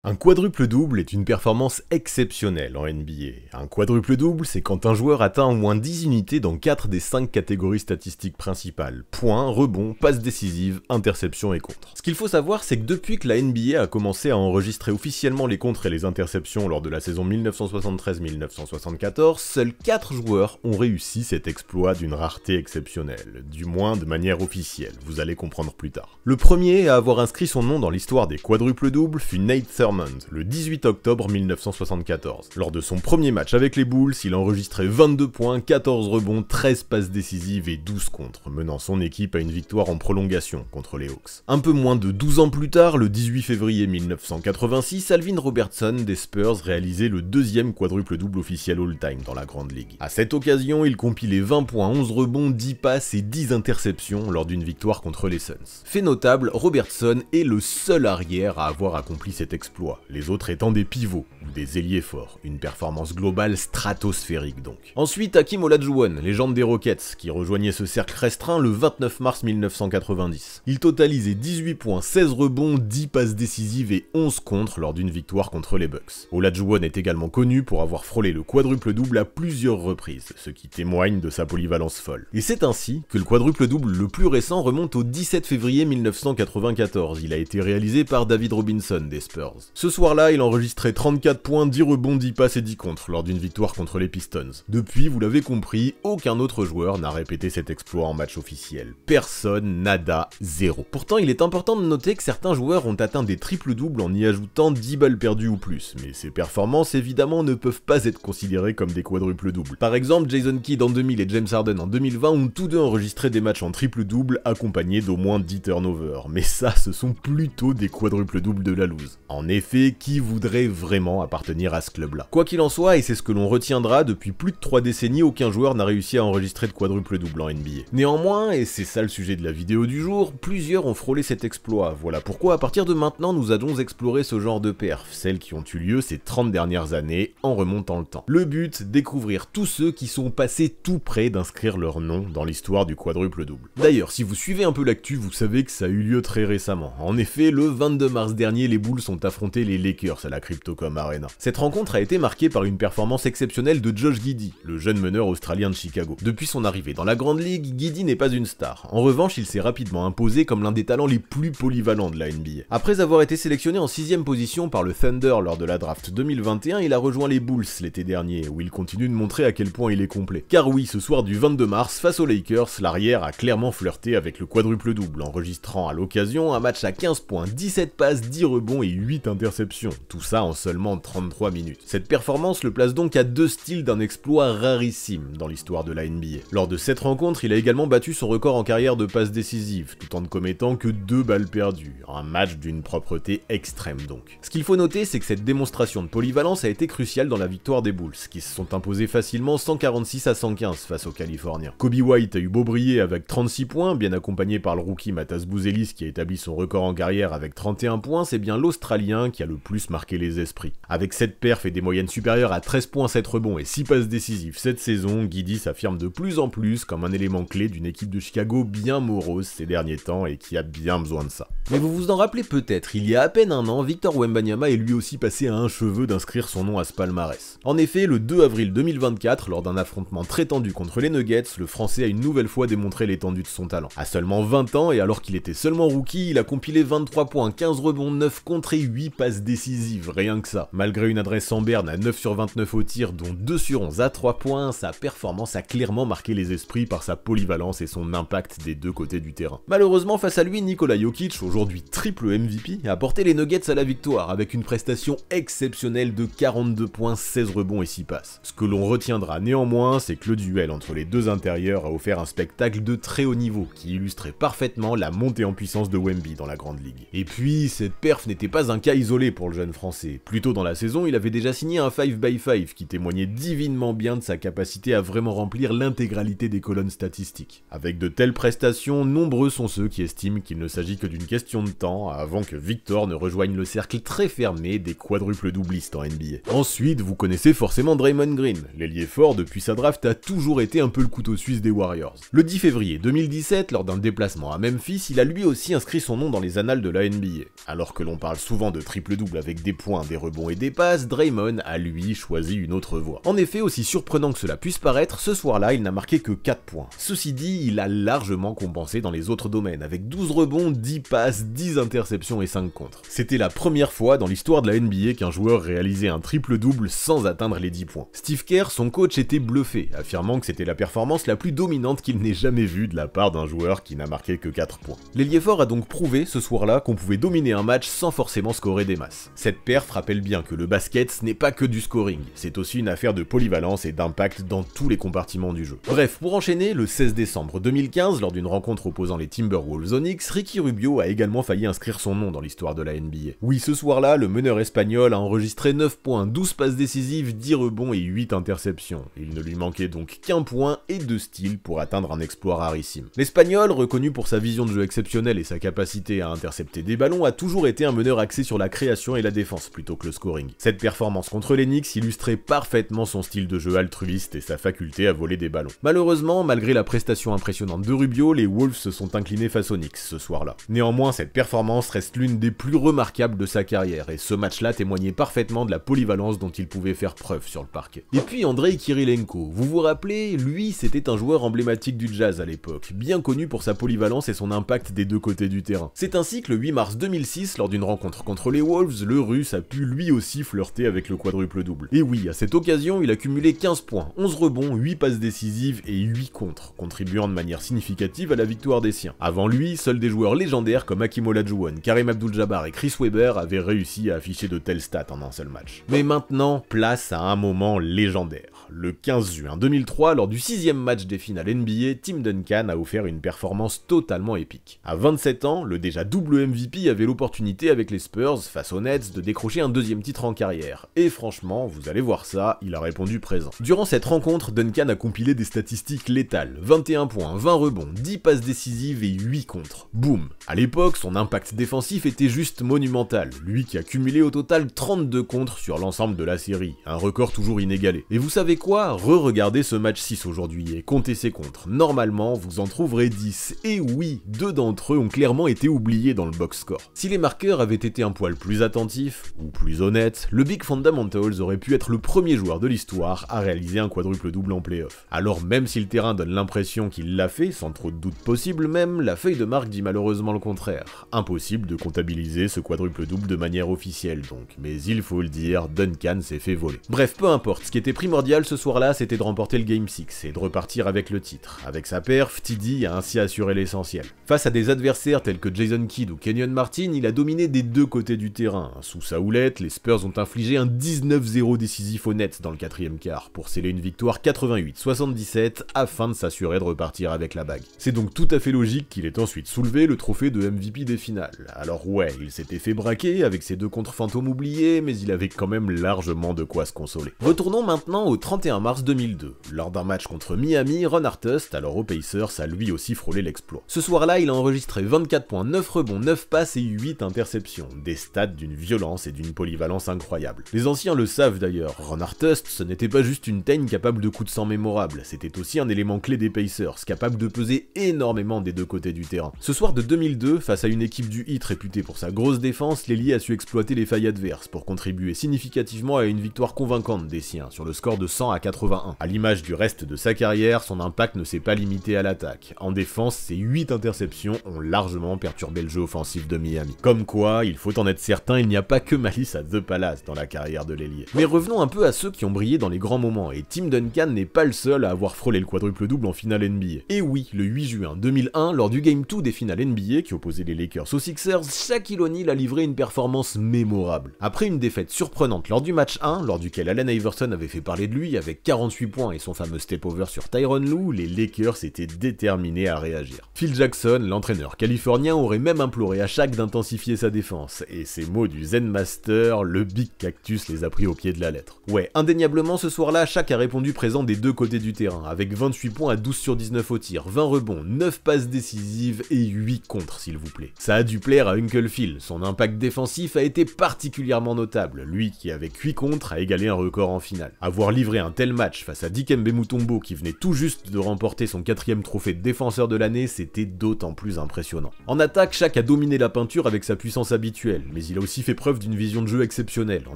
Un quadruple-double est une performance exceptionnelle en NBA. Un quadruple-double, c'est quand un joueur atteint au moins 10 unités dans 4 des 5 catégories statistiques principales. Points, rebonds, passes décisives, interceptions et contres. Ce qu'il faut savoir, c'est que depuis que la NBA a commencé à enregistrer officiellement les contres et les interceptions lors de la saison 1973-1974, seuls 4 joueurs ont réussi cet exploit d'une rareté exceptionnelle. Du moins de manière officielle, vous allez comprendre plus tard. Le premier à avoir inscrit son nom dans l'histoire des quadruples-doubles fut Nate Thurmond, le 18 octobre 1974. Lors de son premier match avec les Bulls, il enregistrait 22 points, 14 rebonds, 13 passes décisives et 12 contres, menant son équipe à une victoire en prolongation contre les Hawks. Un peu moins de 12 ans plus tard, le 18 février 1986, Alvin Robertson des Spurs réalisait le deuxième quadruple-double officiel all-time dans la Grande Ligue. À cette occasion, il compilait 20 points, 11 rebonds, 10 passes et 10 interceptions lors d'une victoire contre les Suns. Fait notable, Robertson est le seul arrière à avoir accompli cet exploit, les autres étant des pivots ou des ailiers forts, une performance globale stratosphérique donc. Ensuite, Hakeem Olajuwon, légende des Rockets, qui rejoignait ce cercle restreint le 29 mars 1990. Il totalisait 18 points, 16 rebonds, 10 passes décisives et 11 contres lors d'une victoire contre les Bucks. Olajuwon est également connu pour avoir frôlé le quadruple-double à plusieurs reprises, ce qui témoigne de sa polyvalence folle. Et c'est ainsi que le quadruple-double le plus récent remonte au 17 février 1994. Il a été réalisé par David Robinson des Spurs. Ce soir-là, il enregistrait 34 points, 10 rebonds, 10 passes et 10 contres lors d'une victoire contre les Pistons. Depuis, vous l'avez compris, aucun autre joueur n'a répété cet exploit en match officiel. Personne, nada, zéro. Pourtant, il est important de noter que certains joueurs ont atteint des triples-doubles en y ajoutant 10 balles perdues ou plus, mais ces performances évidemment ne peuvent pas être considérées comme des quadruples-doubles. Par exemple, Jason Kidd en 2000 et James Harden en 2020 ont tous deux enregistré des matchs en triple-double accompagnés d'au moins 10 turnovers, mais ça, ce sont plutôt des quadruples-doubles de la loose. En effet, qui voudrait vraiment appartenir à ce club-là? Quoi qu'il en soit, et c'est ce que l'on retiendra, depuis plus de 3 décennies, aucun joueur n'a réussi à enregistrer de quadruple-double en NBA. Néanmoins, et c'est ça le sujet de la vidéo du jour, plusieurs ont frôlé cet exploit. Voilà pourquoi à partir de maintenant, nous allons explorer ce genre de perfs, celles qui ont eu lieu ces 30 dernières années, en remontant le temps. Le but, découvrir tous ceux qui sont passés tout près d'inscrire leur nom dans l'histoire du quadruple-double. D'ailleurs, si vous suivez un peu l'actu, vous savez que ça a eu lieu très récemment. En effet, le 22 mars dernier, les Bulls ont affronté les Lakers à la Crypto.com Arena. Cette rencontre a été marquée par une performance exceptionnelle de Josh Giddey, le jeune meneur australien de Chicago. Depuis son arrivée dans la Grande Ligue, Giddey n'est pas une star. En revanche, il s'est rapidement imposé comme l'un des talents les plus polyvalents de la NBA. Après avoir été sélectionné en 6ème position par le Thunder lors de la draft 2021, il a rejoint les Bulls l'été dernier, où il continue de montrer à quel point il est complet. Car oui, ce soir du 22 mars, face aux Lakers, l'arrière a clairement flirté avec le quadruple-double, enregistrant à l'occasion un match à 15 points, 17 passes, 10 rebonds et 8 interceptions. Tout ça en seulement 33 minutes. Cette performance le place donc à 2 styles d'un exploit rarissime dans l'histoire de la NBA. Lors de cette rencontre, il a également battu son record en carrière de passes décisives, tout en ne commettant que 2 balles perdues. Un match d'une propreté extrême donc. Ce qu'il faut noter, c'est que cette démonstration de polyvalence a été cruciale dans la victoire des Bulls, qui se sont imposés facilement 146-115 face aux Californiens. Kobe White a eu beau briller avec 36 points, bien accompagné par le rookie Matas Buzelis qui a établi son record en carrière avec 31 points, c'est bien l'Australien qui a le plus marqué les esprits. Avec cette perf et des moyennes supérieures à 13 points, 7 rebonds et 6 passes décisives cette saison, Giddey s'affirme de plus en plus comme un élément clé d'une équipe de Chicago bien morose ces derniers temps et qui a bien besoin de ça. Mais vous vous en rappelez peut-être, il y a à peine un an, Victor Wembanyama est lui aussi passé à un cheveu d'inscrire son nom à ce palmarès. En effet, le 2 avril 2024, lors d'un affrontement très tendu contre les Nuggets, le Français a une nouvelle fois démontré l'étendue de son talent. À seulement 20 ans et alors qu'il était seulement rookie, il a compilé 23 points, 15 rebonds, 9 contres et 8 passes décisives, rien que ça. Malgré une adresse en berne à 9 sur 29 au tir, dont 2 sur 11 à 3 points, sa performance a clairement marqué les esprits par sa polyvalence et son impact des deux côtés du terrain. Malheureusement, face à lui, Nikola Jokic, aujourd'hui triple MVP, a porté les Nuggets à la victoire avec une prestation exceptionnelle de 42 points, 16 rebonds et 6 passes. Ce que l'on retiendra néanmoins, c'est que le duel entre les deux intérieurs a offert un spectacle de très haut niveau qui illustrait parfaitement la montée en puissance de Wemby dans la Grande Ligue. Et puis, cette perf n'était pas un cas isolé pour le jeune français. Plus tôt dans la saison, il avait déjà signé un 5x5 qui témoignait divinement bien de sa capacité à vraiment remplir l'intégralité des colonnes statistiques. Avec de telles prestations, nombreux sont ceux qui estiment qu'il ne s'agit que d'une question de temps avant que Victor ne rejoigne le cercle très fermé des quadruple-doublistes en NBA. Ensuite, vous connaissez forcément Draymond Green. L'ailier fort depuis sa draft a toujours été un peu le couteau suisse des Warriors. Le 10 février 2017, lors d'un déplacement à Memphis, il a lui aussi inscrit son nom dans les annales de la NBA. Alors que l'on parle souvent de triple-double avec des points, des rebonds et des passes, Draymond a lui choisi une autre voie. En effet, aussi surprenant que cela puisse paraître, ce soir-là, il n'a marqué que 4 points. Ceci dit, il a largement compensé dans les autres domaines, avec 12 rebonds, 10 passes, 10 interceptions et 5 contres. C'était la première fois dans l'histoire de la NBA qu'un joueur réalisait un triple-double sans atteindre les 10 points. Steve Kerr, son coach, était bluffé, affirmant que c'était la performance la plus dominante qu'il n'ait jamais vue de la part d'un joueur qui n'a marqué que 4 points. L'ailier fort a donc prouvé ce soir-là qu'on pouvait dominer un match sans forcément scorer des masses. Cette perf rappelle bien que le basket, ce n'est pas que du scoring, c'est aussi une affaire de polyvalence et d'impact dans tous les compartiments du jeu. Bref, pour enchaîner, le 16 décembre 2015, lors d'une rencontre opposant les Timberwolves aux Knicks, Ricky Rubio a également failli inscrire son nom dans l'histoire de la NBA. Oui, ce soir-là, le meneur espagnol a enregistré 9 points, 12 passes décisives, 10 rebonds et 8 interceptions. Il ne lui manquait donc qu'un point et 2 steals pour atteindre un exploit rarissime. L'Espagnol, reconnu pour sa vision de jeu exceptionnelle et sa capacité à intercepter des ballons, a toujours été un meneur axé sur la création et la défense plutôt que le scoring. Cette performance contre les Knicks illustrait parfaitement son style de jeu altruiste et sa faculté à voler des ballons. Malheureusement, malgré la prestation impressionnante de Rubio, les Wolves se sont inclinés face aux Knicks ce soir-là. Néanmoins, cette performance reste l'une des plus remarquables de sa carrière et ce match-là témoignait parfaitement de la polyvalence dont il pouvait faire preuve sur le parquet. Et puis Andrei Kirilenko, vous vous rappelez, lui c'était un joueur emblématique du Jazz à l'époque, bien connu pour sa polyvalence et son impact des deux côtés du terrain. C'est ainsi que le 8 mars 2006, lors d'une rencontre contre les Wolves, le Russe a pu lui aussi flirter avec le quadruple-double. Et oui, à cette occasion, il a cumulé 15 points, 11 rebonds, 8 passes décisives et 8 contres, contribuant de manière significative à la victoire des siens. Avant lui, seuls des joueurs légendaires comme Hakeem Olajuwon, Kareem Abdul-Jabbar et Chris Webber avaient réussi à afficher de telles stats en un seul match. Mais maintenant, place à un moment légendaire. Le 15 juin 2003, lors du 6e match des finales NBA, Tim Duncan a offert une performance totalement épique. À 27 ans, le déjà double MVP avait l'opportunité avec les Spurs, face aux Nets, de décrocher un deuxième titre en carrière. Et franchement, vous allez voir ça, il a répondu présent. Durant cette rencontre, Duncan a compilé des statistiques létales. 21 points, 20 rebonds, 10 passes décisives et 8 contres. Boum. À l'époque, son impact défensif était juste monumental, lui qui a cumulé au total 32 contres sur l'ensemble de la série, un record toujours inégalé. Et vous savez quoi? Re-regardez ce match 6 aujourd'hui et comptez ses contres. Normalement, vous en trouverez 10. Et oui, 2 d'entre eux ont clairement été oubliés dans le box score. Si les marqueurs avaient été un poil plus attentifs, ou plus honnêtes, le Big Fundamentals aurait pu être le premier joueur de l'histoire à réaliser un quadruple-double en play-off. Alors même si le terrain donne l'impression qu'il l'a fait, sans trop de doute possible même, la feuille de marque dit malheureusement le contraire. Impossible de comptabiliser ce quadruple-double de manière officielle donc, mais il faut le dire, Duncan s'est fait voler. Bref, peu importe, ce qui était primordial ce soir-là, c'était de remporter le Game 6 et de repartir avec le titre. Avec sa perf, TD a ainsi assuré l'essentiel. Face à des adversaires tels que Jason Kidd ou Kenyon Martin, il a dominé des deux côtés du terrain. Sous sa houlette, les Spurs ont infligé un 19-0 décisif au Nets dans le 4e quart, pour sceller une victoire 88-77 afin de s'assurer de repartir avec la bague. C'est donc tout à fait logique qu'il ait ensuite soulevé le trophée de MVP des finales. Alors ouais, il s'était fait braquer avec ses 2 contre fantômes oubliés, mais il avait quand même largement de quoi se consoler. Retournons maintenant au 31 mars 2002. Lors d'un match contre Miami, Ron Artest, alors aux Pacers, a lui aussi frôlé l'exploit. Ce soir-là, il a enregistré 24 points, 9 rebonds, 9 passes et 8 interceptions, des stats d'une violence et d'une polyvalence incroyables. Les anciens le savent d'ailleurs, Ron Artest, ce n'était pas juste une teigne capable de coups de sang mémorables, c'était aussi un élément clé des Pacers, capable de peser énormément des deux côtés du terrain. Ce soir de 2002, face à une équipe du Heat réputée pour sa grosse défense, l'ailier a su exploiter les failles adverses pour contribuer significativement à une victoire convaincante des siens, sur le score de 100-81. À l'image du reste de sa carrière, son impact ne s'est pas limité à l'attaque. En défense, ses 8 interceptions ont largement perturbé le jeu offensif de Miami. Comme quoi, il faut en être certain, il n'y a pas que malice à The Palace dans la carrière de l'ailier. Mais revenons un peu à ceux qui ont brillé dans les grands moments, et Tim Duncan n'est pas le seul à avoir frôlé le quadruple-double en finale NBA. Et oui, le 8 juin 2001, lors du Game 2 des finales NBA qui opposait les Lakers aux Sixers, Shaquille O'Neal a livré une performance mémorable. Après une défaite surprenante lors du match 1, lors duquel Allen Iverson avait fait parler de lui avec 48 points et son fameux step-over sur Tyronn Lue, les Lakers étaient déterminés à réagir. Phil Jackson, l'entraîneur californien, aurait même imploré à Shaq d'intensifier sa défense, et ces mots du Zen Master, le Big Cactus les a pris au pied de la lettre. Ouais, indéniablement ce soir-là, Shaq a répondu présent des deux côtés du terrain, avec 28 points à 12 sur 19 au tir, 20 rebonds, 9 passes décisives et 8 contres s'il vous plaît. Ça a dû plaire à Uncle Phil, son impact défensif a été particulièrement notable, lui qui avec 8 contres a égalé un record en finale. Avoir livré un tel match face à Dikembe Mutombo qui venait tout juste de remporter son 4e trophée de défenseur de l'année, c'était d'autant plus impressionnant. En attaque, Shaq a dominé la peinture avec sa puissance habituelle, mais mais il a aussi fait preuve d'une vision de jeu exceptionnelle en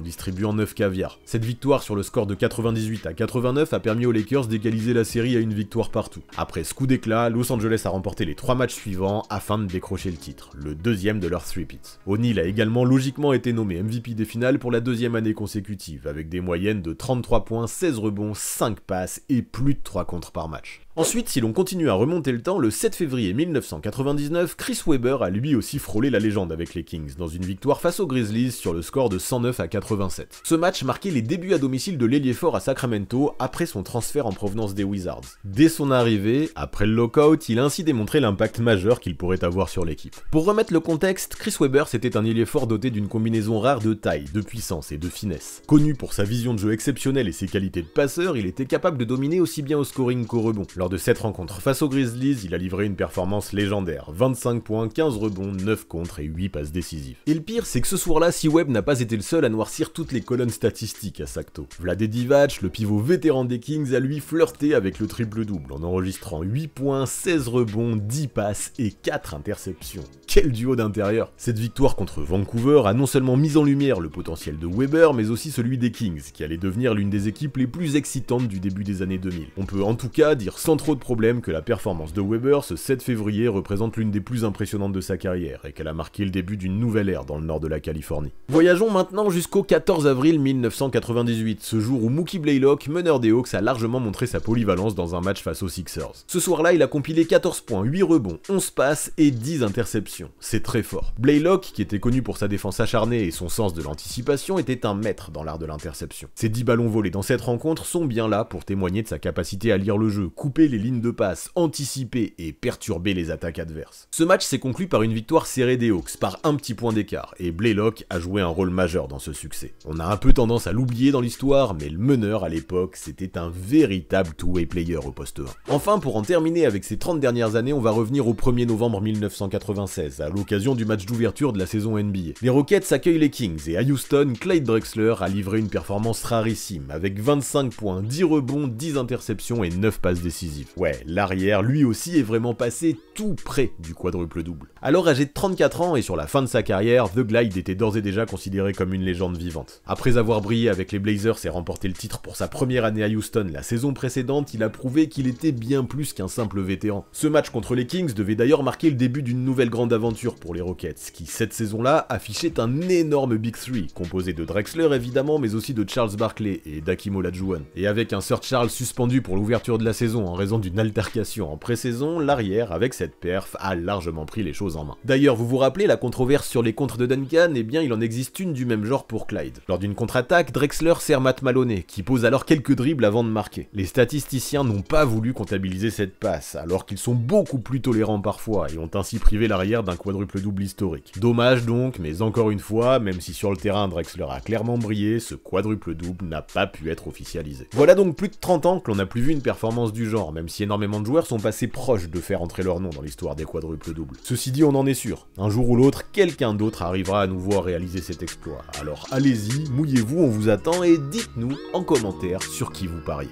distribuant 9 caviars. Cette victoire sur le score de 98 à 89 a permis aux Lakers d'égaliser la série à une victoire partout. Après ce coup d'éclat, Los Angeles a remporté les 3 matchs suivants afin de décrocher le titre, le deuxième de leur three-peat. O'Neal a également logiquement été nommé MVP des finales pour la deuxième année consécutive, avec des moyennes de 33 points, 16 rebonds, 5 passes et plus de 3 contres par match. Ensuite, si l'on continue à remonter le temps, le 7 février 1999, Chris Webber a lui aussi frôlé la légende avec les Kings, dans une victoire face aux Grizzlies sur le score de 109 à 87. Ce match marquait les débuts à domicile de l'ailier fort à Sacramento après son transfert en provenance des Wizards. Dès son arrivée, après le lockout, il a ainsi démontré l'impact majeur qu'il pourrait avoir sur l'équipe. Pour remettre le contexte, Chris Webber c'était un ailier fort doté d'une combinaison rare de taille, de puissance et de finesse. Connu pour sa vision de jeu exceptionnelle et ses qualités de passeur, il était capable de dominer aussi bien au scoring qu'au rebond. Lors de cette rencontre face aux Grizzlies, il a livré une performance légendaire, 25 points, 15 rebonds, 9 contres et 8 passes décisives. Et le pire, c'est que ce soir-là, C-Web n'a pas été le seul à noircir toutes les colonnes statistiques à Sacto. Vlade Divac, le pivot vétéran des Kings, a lui flirté avec le triple-double en enregistrant 8 points, 16 rebonds, 10 passes et 4 interceptions. Quel duo d'intérieur! Cette victoire contre Vancouver a non seulement mis en lumière le potentiel de Webber, mais aussi celui des Kings, qui allait devenir l'une des équipes les plus excitantes du début des années 2000. On peut en tout cas dire sans trop de problème que la performance de Webber ce 7 février représente l'une des plus impressionnantes de sa carrière et qu'elle a marqué le début d'une nouvelle ère dans le nord de la Californie. Voyageons maintenant jusqu'au 14 avril 1998, ce jour où Mookie Blaylock, meneur des Hawks, a largement montré sa polyvalence dans un match face aux Sixers. Ce soir-là, il a compilé 14 points, 8 rebonds, 11 passes et 10 interceptions. C'est très fort. Blaylock, qui était connu pour sa défense acharnée et son sens de l'anticipation, était un maître dans l'art de l'interception. Ses 10 ballons volés dans cette rencontre sont bien là pour témoigner de sa capacité à lire le jeu, couper les lignes de passe, anticiper et perturber les attaques adverses. Ce match s'est conclu par une victoire serrée des Hawks, par un petit point d'écart, et Blaylock a joué un rôle majeur dans ce succès. On a un peu tendance à l'oublier dans l'histoire, mais le meneur à l'époque, c'était un véritable two-way player au poste 1. Enfin, pour en terminer avec ces 30 dernières années, on va revenir au 1er novembre 1996, à l'occasion du match d'ouverture de la saison NBA. Les Rockets accueillent les Kings, et à Houston, Clyde Drexler a livré une performance rarissime, avec 25 points, 10 rebonds, 10 interceptions et 9 passes décisives. Ouais, l'arrière, lui aussi, est vraiment passé tout près du quadruple-double. Alors âgé de 34 ans et sur la fin de sa carrière, The Glide était d'ores et déjà considéré comme une légende vivante. Après avoir brillé avec les Blazers et remporté le titre pour sa première année à Houston la saison précédente, il a prouvé qu'il était bien plus qu'un simple vétéran. Ce match contre les Kings devait d'ailleurs marquer le début d'une nouvelle grande aventure pour les Rockets, qui cette saison-là affichait un énorme Big Three, composé de Drexler évidemment, mais aussi de Charles Barkley et d'Hakeem Olajuwon. Et avec un Sir Charles suspendu pour l'ouverture de la saison en raison d'une altercation en pré-saison, l'arrière, avec cette perf, a largement pris les choses en main. D'ailleurs, vous vous rappelez la controverse sur les contres de Duncan? Eh bien, il en existe une du même genre pour Clyde. Lors d'une contre-attaque, Drexler sert Matt Maloney, qui pose alors quelques dribbles avant de marquer. Les statisticiens n'ont pas voulu comptabiliser cette passe, alors qu'ils sont beaucoup plus tolérants parfois, et ont ainsi privé l'arrière d'un quadruple-double historique. Dommage donc, mais encore une fois, même si sur le terrain Drexler a clairement brillé, ce quadruple-double n'a pas pu être officialisé. Voilà donc plus de 30 ans que l'on n'a plus vu une performance du genre, même si énormément de joueurs sont passés proches de faire entrer leur nom dans l'histoire des quadruples-doubles. Ceci dit, on en est sûr, un jour ou l'autre, quelqu'un d'autre arrivera à nouveau à réaliser cet exploit. Alors allez-y, mouillez-vous, on vous attend, et dites-nous en commentaire sur qui vous pariez.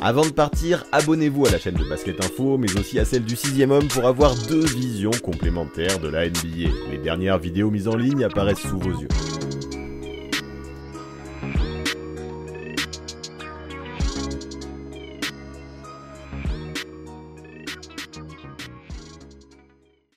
Avant de partir, abonnez-vous à la chaîne de Basket Info, mais aussi à celle du 6ème homme pour avoir deux visions complémentaires de la NBA. Les dernières vidéos mises en ligne apparaissent sous vos yeux.